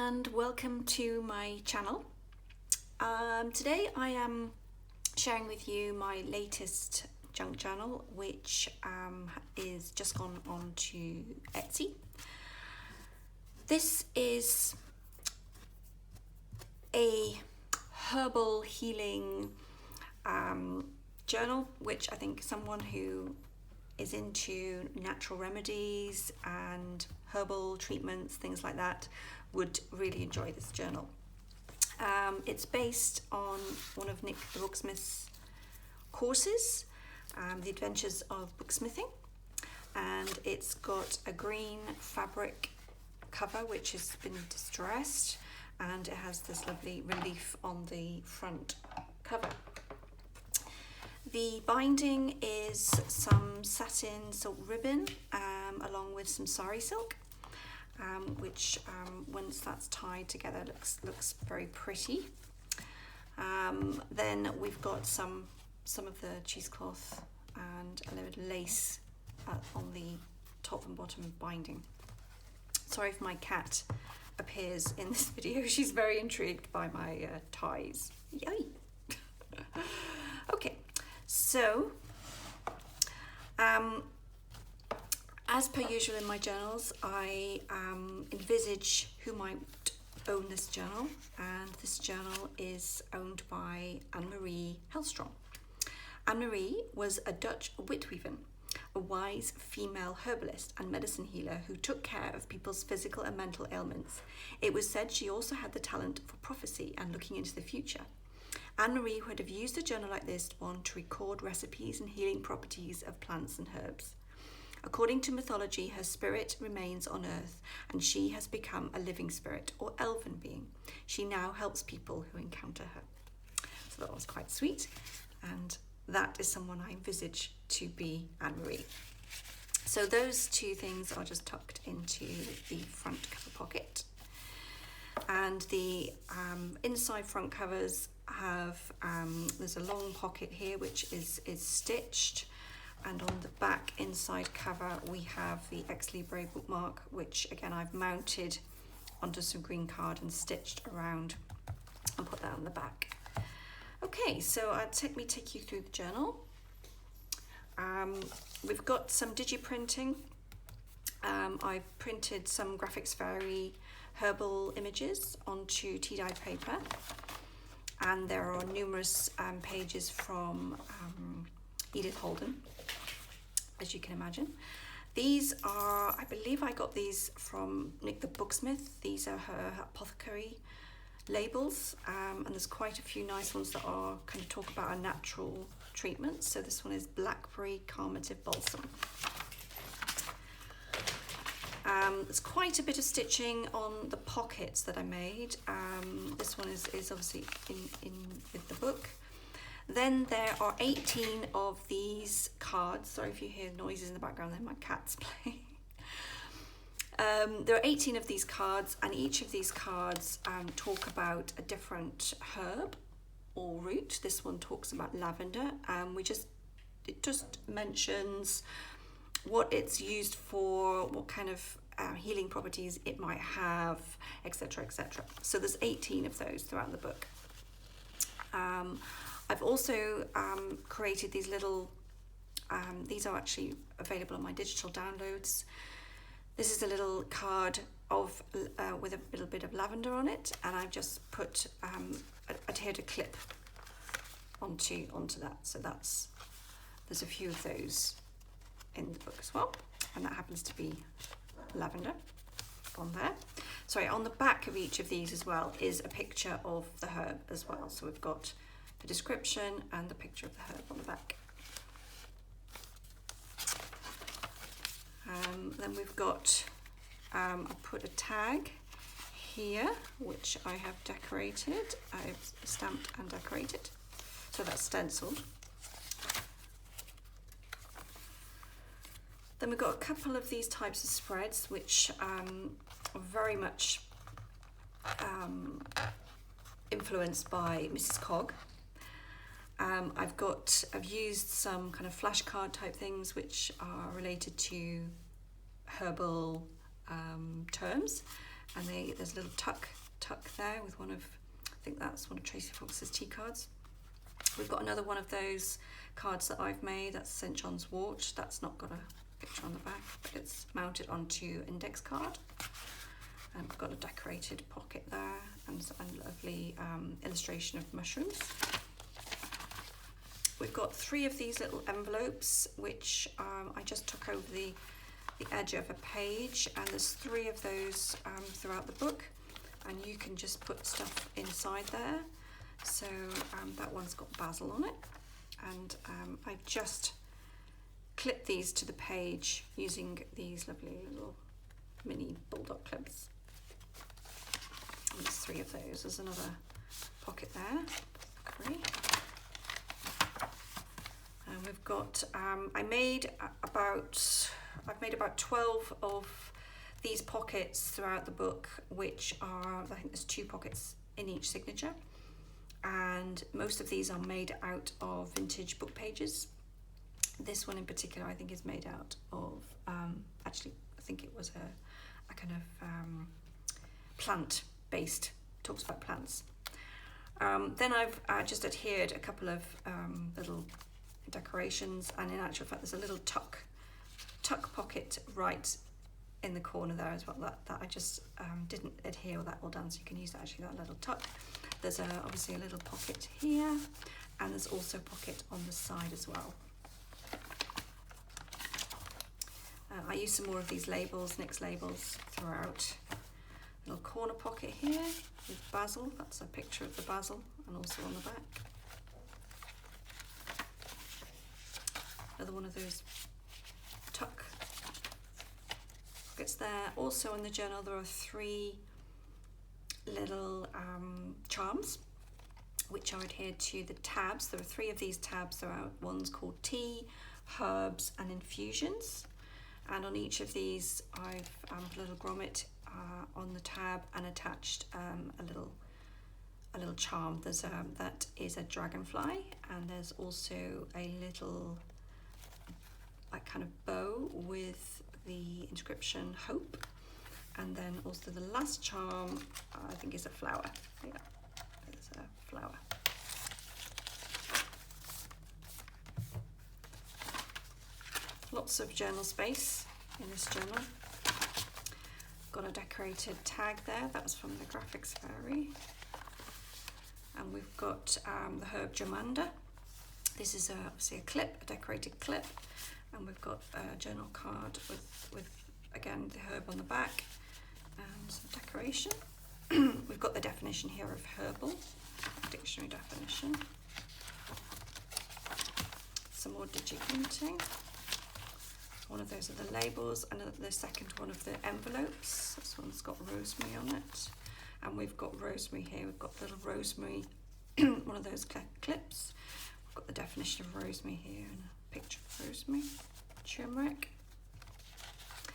and welcome to my channel. Today I am sharing with you my latest junk journal, which is just gone on to Etsy. This is a herbal healing journal, which I think someone who is into natural remedies and herbal treatments, things like that, would really enjoy this journal. It's based on one of Nik the Booksmith's courses, The Adventures of Booksmithing, and it's got a green fabric cover which has been distressed, and it has this lovely relief on the front cover. The binding is some satin silk ribbon along with some sari silk, which once that's tied together looks very pretty. Then we've got some of the cheesecloth and a little lace on the top and bottom binding. Sorry if my cat appears in this video. She's very intrigued by my ties. Yay! Okay. So, as per usual in my journals, I envisage who might own this journal, and this journal is owned by Anne-Marie Hellstrom. Anne-Marie was a Dutch witweaven, a wise female herbalist and medicine healer who took care of people's physical and mental ailments. It was said she also had the talent for prophecy and looking into the future. Anne-Marie would have used a journal like this one to record recipes and healing properties of plants and herbs. According to mythology, her spirit remains on earth, and she has become a living spirit or elven being. She now helps people who encounter her. So that was quite sweet, and that is someone I envisage to be Anne-Marie. So those two things are just tucked into the front cover pocket, and the inside front covers have there's a long pocket here which is stitched, and on the back inside cover we have the Ex Libris bookmark, which again I've mounted onto some green card and stitched around and put that on the back. Okay, so let me take you through the journal. We've got some digi-printing. I've printed some Graphics Fairy herbal images onto tea-dyed paper, and there are numerous pages from Edith Holden, as you can imagine. These are, I believe I got these from Nik the Booksmith. These are her apothecary labels, and there's quite a few nice ones that are kind of talk about a natural treatment. So this one is Blackberry Calmative Balsam. There's quite a bit of stitching on the pockets that I made. This one is obviously in with the book. Then there are 18 of these cards. Sorry if you hear noises in the background, they're my cats playing. There are 18 of these cards, and each of these cards talk about a different herb or root. This one talks about lavender, and it just mentions what it's used for, what kind of healing properties it might have, etc., etc. So there's 18 of those throughout the book. I've also created these little, these are actually available on my digital downloads. This is a little card of with a little bit of lavender on it, and I've just put adhered a clip onto that. So there's a few of those in the book as well, and that happens to be lavender on there. Sorry, on the back of each of these as well is a picture of the herb as well. So we've got the description and the picture of the herb on the back. Then we've got, I put a tag here, which I have decorated. I've stamped and decorated. So that's stenciled. Then we've got a couple of these types of spreads, which are very much influenced by Mrs. Cog. I've used some kind of flashcard type things which are related to herbal terms, and there's a little tuck there with one of, I think that's one of Tracy Fox's tea cards. We've got another one of those cards that I've made, that's St. John's Wort. That's not got a picture on the back, but it's mounted onto index card. And we've got a decorated pocket there, and a lovely illustration of mushrooms. We've got 3 of these little envelopes, which I just took over the edge of a page, and there's 3 of those throughout the book, and you can just put stuff inside there. So that one's got basil on it, and I've just clipped these to the page using these lovely little mini bulldog clips. And there's 3 of those. There's another pocket there. Great. And we've got I've made about 12 of these pockets throughout the book, which are, I think there's 2 pockets in each signature, and most of these are made out of vintage book pages. This one in particular I think is made out of actually I think it was a kind of plant based, talks about plants. Then I've just adhered a couple of little decorations, and in actual fact there's a little tuck pocket right in the corner there as well, that I just didn't adhere that all down, so you can use that little tuck. There's obviously a little pocket here, and there's also a pocket on the side as well. I use some more of these labels, Nik's labels, throughout. Little corner pocket here with basil, that's a picture of the basil, and also on the back. Another one of those tuck pockets there. Also in the journal there are 3 little charms which are adhered to the tabs. There are 3 of these tabs throughout. One's called tea, herbs and infusions, and on each of these I've put a little grommet on the tab and attached a little charm. There's that is a dragonfly, and there's also a little kind of bow with the inscription hope, and then also the last charm I think is a flower. Yeah, it's a flower. Lots of journal space in this journal. Got a decorated tag there, that was from the Graphics Fairy. And we've got the herb Jamanda. This is obviously a clip, a decorated clip, and we've got a journal card with again the herb on the back and some decoration. We've got the definition here of herbal, dictionary definition. Some more digi-printing. One of those are the labels, and the second one of the envelopes. This one's got rosemary on it, and we've got rosemary here. We've got little rosemary, one of those clips. We've got the definition of rosemary here and a picture of rosemary, turmeric.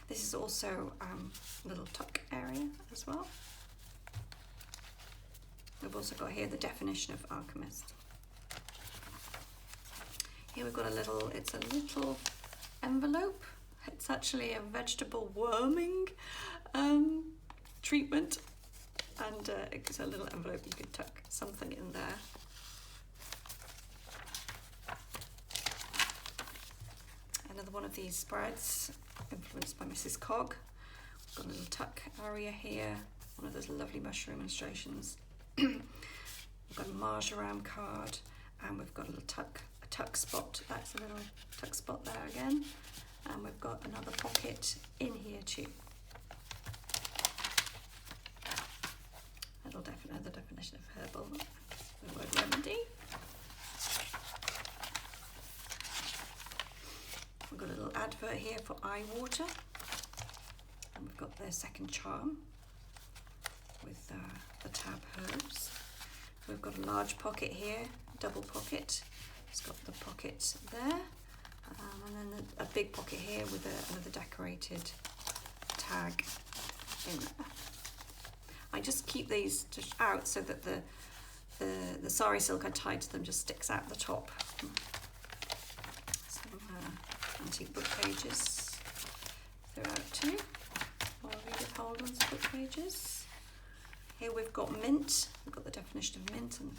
This is also a little tuck area as well. We've also got here the definition of alchemist. Here we've got it's a little envelope. It's actually a vegetable worming treatment, and it's a little envelope. You could tuck something in there. Another one of these spreads, influenced by Mrs. Cog. We've got a little tuck area here, one of those lovely mushroom illustrations. We've got a marjoram card, and we've got a little tuck spot. That's a little tuck spot there again, and we've got another pocket in here too. The definition of herbal, the word remedy. We've got a little advert here for eye water, and we've got the second charm with the tab herbs. We've got a large pocket here, double pocket. It's got the pocket there, and then a big pocket here with another decorated tag in there. I just keep these just out so that the sari silk I tied to them just sticks out the top. Some antique book pages throughout too. while we get hold on some book pages. Here we've got mint. We've got the definition of mint and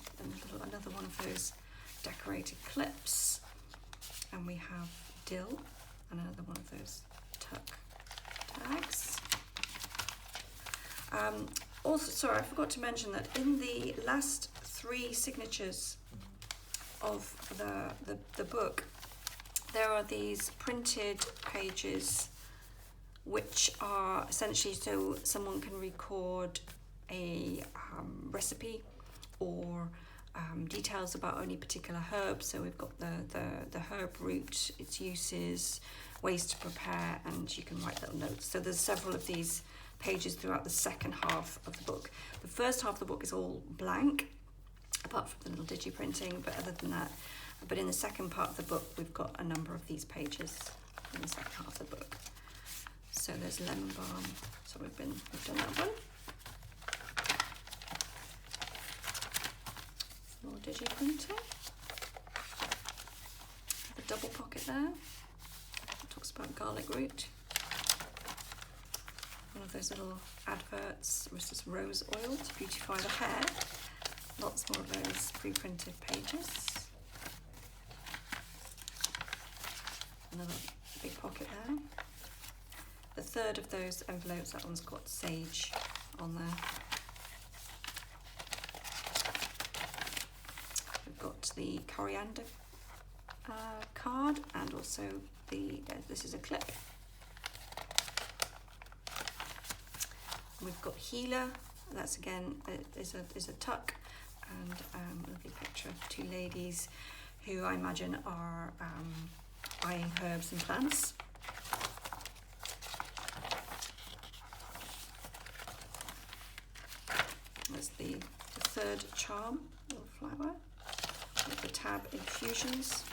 another one of those decorated clips. And we have dill and another one of those tuck tags. Also, sorry, I forgot to mention that in the last 3 signatures of the book, there are these printed pages which are essentially so someone can record a recipe or details about any particular herb. So we've got the herb root, its uses, ways to prepare, and you can write little notes. So there's several of these pages throughout the second half of the book. The first half of the book is all blank, apart from the little digi-printing, but other than that, but in the second part of the book, we've got a number of these pages in the second half of the book. So there's lemon balm, so we've done that one. More digi-printing. The double pocket there. It talks about garlic root. One of those little adverts, which is rose oil to beautify the hair. Lots more of those pre-printed pages. Another big pocket there. The third of those envelopes, that one's got sage on there. We've got the coriander card, and also this is a clip. We've got healer. That's again is a tuck, and a lovely picture of 2 ladies who I imagine are buying herbs and plants. There's the third charm, little flower, with the tab infusions.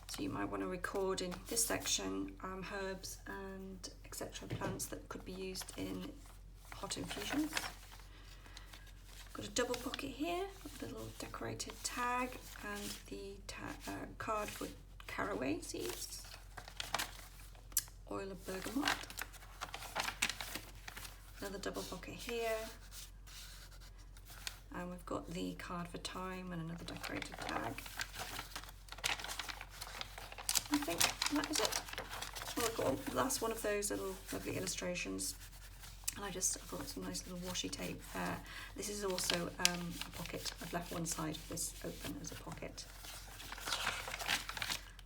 So you might want to record in this section herbs and etc. plants that could be used in hot infusions. Got a double pocket here, a little decorated tag, and the card for caraway seeds, oil of bergamot, another double pocket here, and we've got the card for thyme and another decorated tag. I think that is it. Well, I've got the last one of those little lovely illustrations, and I've got some nice little washi tape there. This is also a pocket. I've left one side of this open as a pocket.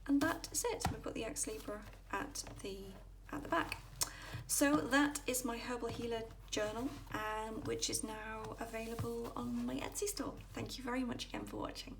And that is it. We've got the Ex Libra at the back. So that is my Herbal Healer journal, which is now available on my Etsy store. Thank you very much again for watching.